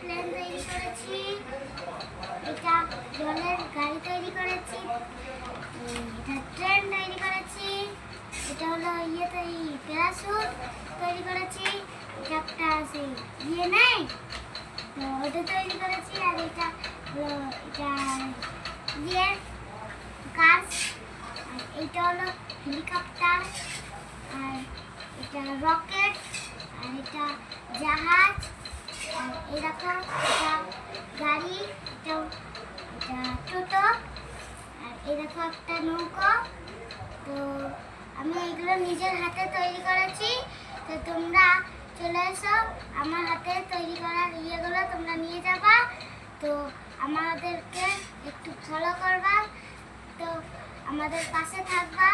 Plane তৈরি করেছি, এটা জলের গাড়ি তৈরি করেছি, এটা ট্রেন তৈরি করেছি, এটা হলো প্যারাশুট তৈরি করেছি, এটা একটা সেই নেই তো ওটা তৈরি করেছি। আর এটা হলো ইয়ে কার, আর এইটা হলো হেলিকপ্টার, আর এটা রকেট, আর এটা জাহাজ, আর এরকম এটা গাড়ি, এটা টোটো, আর এরকম একটা নৌকো। তো আমি এগুলো নিজের হাতে তৈরি করেছি। তো তোমরা চলে এসো, আমার হাতে তৈরি করার ইয়েগুলো তোমরা নিয়ে যাবা। তো আমাদেরকে একটু ফলো করবা, তো আমাদের পাশে থাকবা।